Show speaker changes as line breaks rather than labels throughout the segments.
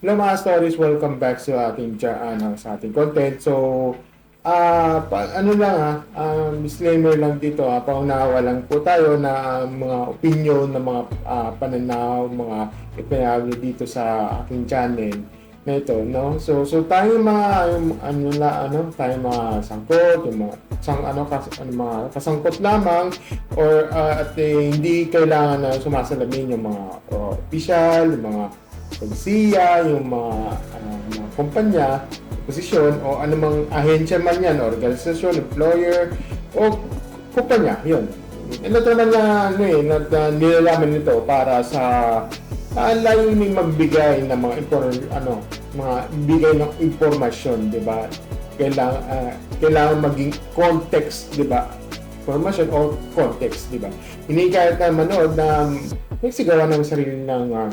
Hello mga stories, welcome back sa ating content. So, ano lang disclaimer lang dito paunawa lang po tayo na mga opinion ng mga pananaw, mga ipinahagi dito sa aking channel na ito, no? So tayo mga tayo mga sangkot, yung mga mga kasangkot lamang or hindi kailangan na sumasalamin yung mga official, yung mga polisiya, yung mga kumpanya, posisyon o anumang ahensya man yan, organisasyon, employer o kumpanya, yun. Ito naman na nilalaman nito para sa layuning magbigay ng mga bigay ng impormasyon, 'di ba? Kailangan maging context, 'di ba? Information or context, 'di ba? Hindi kahit na manood na nagsigawa ng sarili ng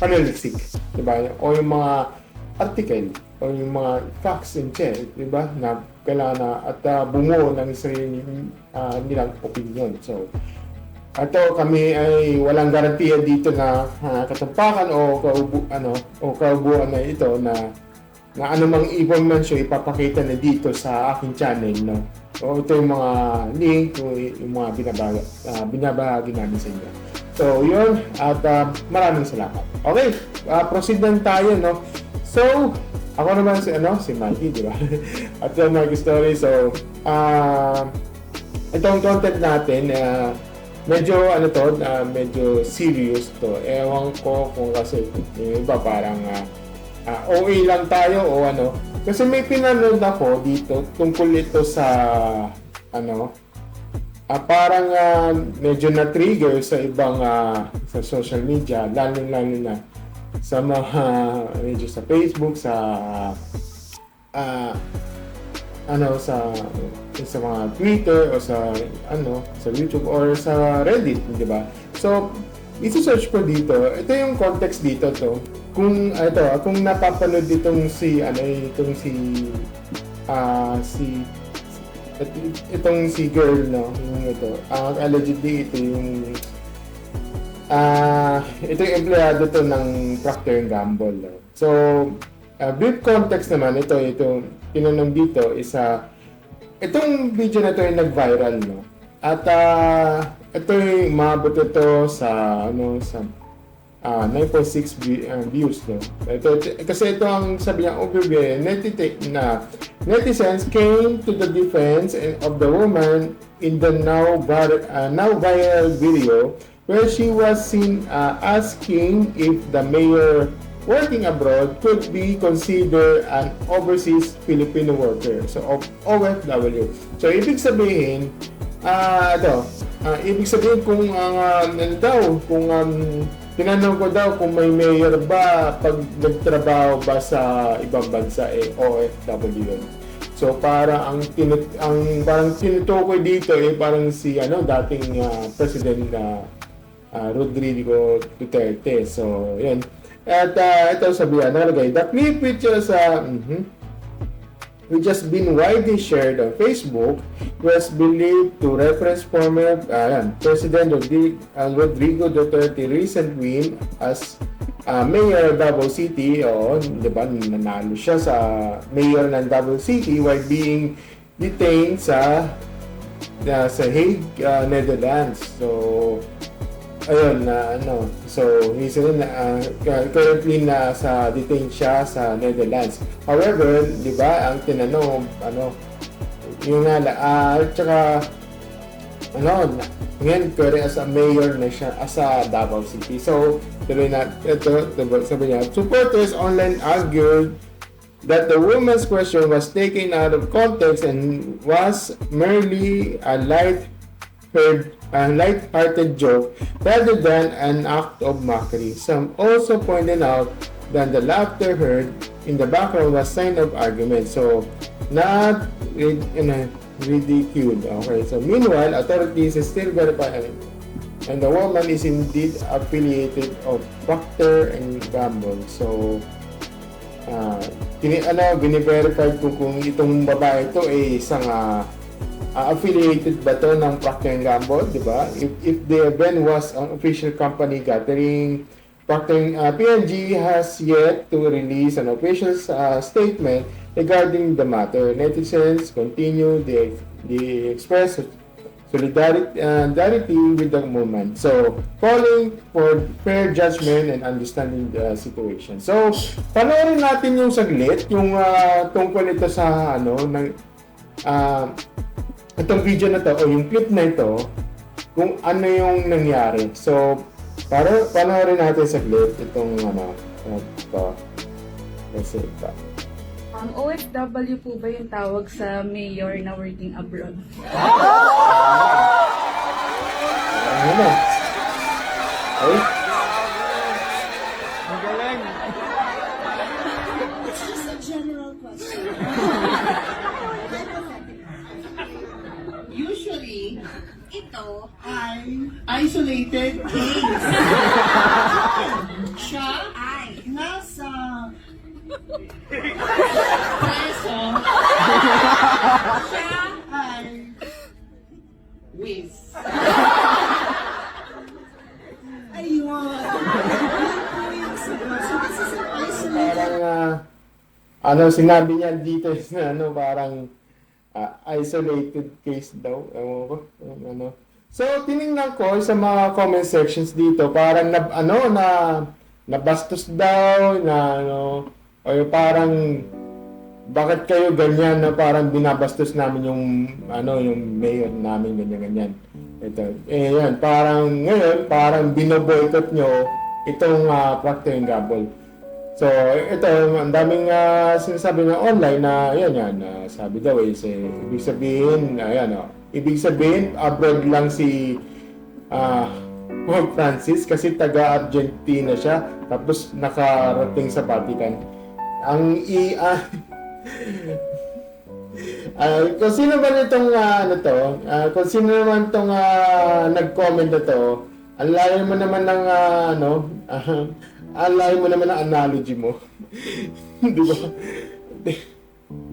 panaliksik, 'di ba? O yung mga article o yung mga facts and check, 'di ba? Na kailangan na at bumuo ng sarili nilang opinion. So, kami ay walang garantiya dito na katampakan o kaubuan na ito na anumang information ipapakita na dito sa aking channel, no? O ito yung mga link o yung mga binabahagi namin sa inyo. So, yun. At maraming salamat. Okay, proceed lang tayo, no? So, ako naman si Mikey, di ba? At yung Mikey Story. So, itong content natin, medyo medyo serious to. Ewan ko kung kasi yung iba parang OA lang tayo o ano. Kasi may pinanood ako dito tungkol ito sa parang medyo na-trigger sa ibang sa social media, lalo na sa mga medyo sa Facebook, sa sa mga Twitter o sa YouTube or sa Reddit, di ba? So, i-search ko dito. Ito yung context dito to. Kung napapanood itong si girl, no, yung ito. Allegedly ito yung empleyado to ng Procter & Gamble. No? So, brief context naman ito tinanong dito is itong video na ito ay nag-viral, no? At ito yung umabot ito sa 9.6 views, no? Kasi ito ang sabi niya overview, netizens came to the defense of the woman in the now viral video where she was seen asking if the mayor working abroad could be considered an overseas Filipino worker. So, OFW. So, ibig sabihin, tinanong ko daw kung may mayor ba pag nagtrabaho ba sa ibang bansa, OFW yun. So, parang parang tinutukoy dito parang si dating President Rodrigo Duterte. So, yun. At ito sabihan nakalagay, the clip which has been widely shared on Facebook was believed to reference former President Rodrigo Duterte recent win as mayor of Davao City. Di ba, nanalo siya sa mayor ng Davao City while being detained sa Hague, Netherlands. So, ayun so he's currently detained siya sa Netherlands. However, di ba, ang tinanong yung tsaka ngayon currently as a mayor na siya sa Davao City. So tuloy na ito, sabi niya, supporters online argued that the woman's question was taken out of context and was merely a light-hearted joke rather than an act of mockery. Some also pointed out that the laughter heard in the background was sign of argument, so not ridiculed. Okay, so meanwhile, authorities is still verifying, and the woman is indeed affiliated of Procter & Gamble. So, bini-verify ko kung itong babae ito ay isang affiliated ba to ng Procter & Gamble, di ba? If the event was an official company gathering PNG has yet to release an official statement regarding the matter. Netizens continue the express solidarity with the movement. So, calling for fair judgment and understanding the situation. So, panoorin natin yung saglit, yung tungkol ito sa itong video na to o yung clip na ito, kung ano yung nangyari. So, panoorin natin saglit itong ito. Kasi ito.
Ang OFW po ba yung tawag sa mayor na working abroad?
Ano na? Ay?
It's just a general question. Usually, ito ay isolated case. Siya ay nasa preso. Siya ay with. Ayun. So this is an isolated
Parang, sinabi niya dito is parang isolated case daw. Ewan ko. So, tinignan ko sa mga comment sections dito, parang nabastos daw, o yung parang, bakit kayo ganyan na parang binabastos namin yung mayor namin, ganyan. Ito. Yan, parang ngayon, parang binoboycott nyo itong Procter & Gamble. So, ito, ang daming sinasabi na online na, sabi daw ibig sabihin, abroad lang si Pope Francis kasi taga-Argentina siya, tapos nakarating sa Vatican. Kung sino ba nitong kung sino naman itong nag-comment na to, ang layo mo naman ng ang layo mo naman ng analogy mo. Di ba?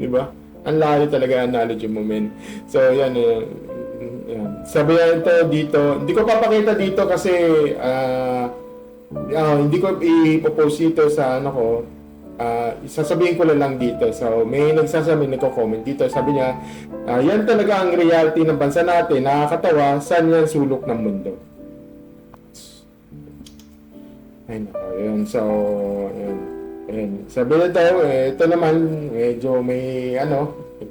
Di ba? Ang layo talaga ang analogy mo, men. So, yan. Sabi ito dito, hindi ko papakita dito kasi hindi ko i-post dito sa sasabihin ko lang dito. So, may nagko-comment dito. Sabi niya, yan talaga ang reality ng bansa natin. Nakakatawa, saan yan sulok ng mundo? Ay, yun. So, yun. Sabi na daw, ito naman, medyo may,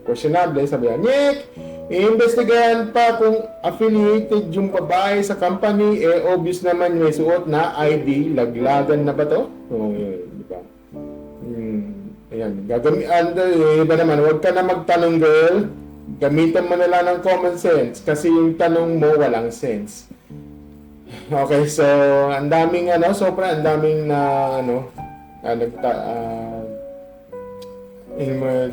questionable. Sabi niya, Nick, i-investigahan pa kung affiliated yung babae sa company, obvious naman may suot na ID, laglagan na ba to? So, yun, di ba? Ayan, iba naman, huwag ka na magtanong, girl. Gamitan mo na lang ng common sense kasi yung tanong mo walang sense. Okay, so ang daming ang daming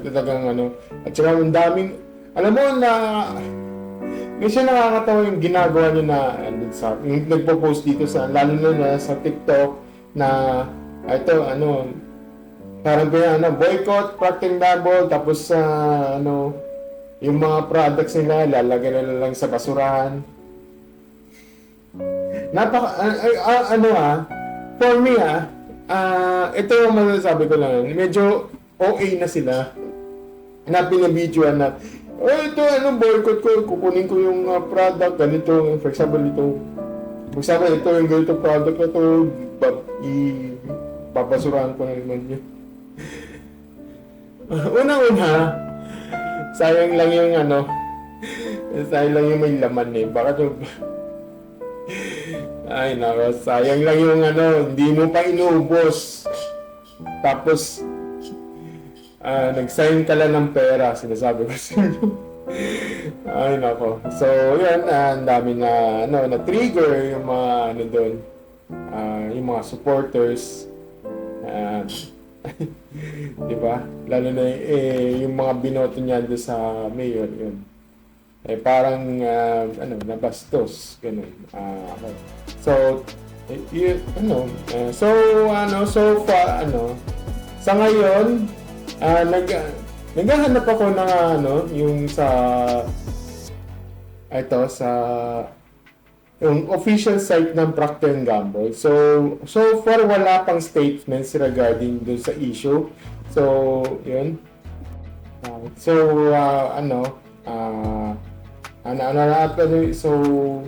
talagang at saka ang daming, alam mo na minsan nakakatawa yung ginagawa niyo na yung nagpo-post dito sa, lalo na sa TikTok na ito parang boycott, Procter & Gamble, tapos yung mga products nila lalagay na lang sa basurahan. For me ito yung masasabi ko lang, medyo OA na sila na pinabidyoan na ito boycott ko, kukunin ko yung product ganito, for example ito yung ganito product na ito, babasurahan ko na naman yun. Una-una, sayang lang yung may laman bakit yung ay nako, sayang lang yung hindi mo pa inubos. Tapos nag-sign ka lang ng pera, sinasabi ko sa inyo. Ay nako. So, yan, ang dami na na-trigger yung mga doon. Yung mga supporters. Di ba? Lalo na yung mga binoto niya doon sa mayor, yun. Parang nabastos ganun. Okay. So so far sa ngayon naghahanap ako ng yung sa yung official site ng Procter & Gamble. So far, wala pang statements regarding dun sa issue. So, yun. So,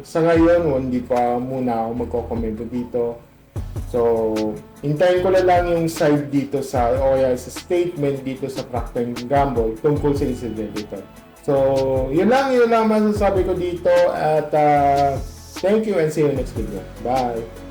sa ngayon, hindi pa muna ako magkokomento dito. So, hintayin ko na lang yung side dito sa, o kaya sa statement dito sa Procter & Gamble tungkol sa incident dito. So, yun lang masasabi ko dito at thank you and see you next video. Bye!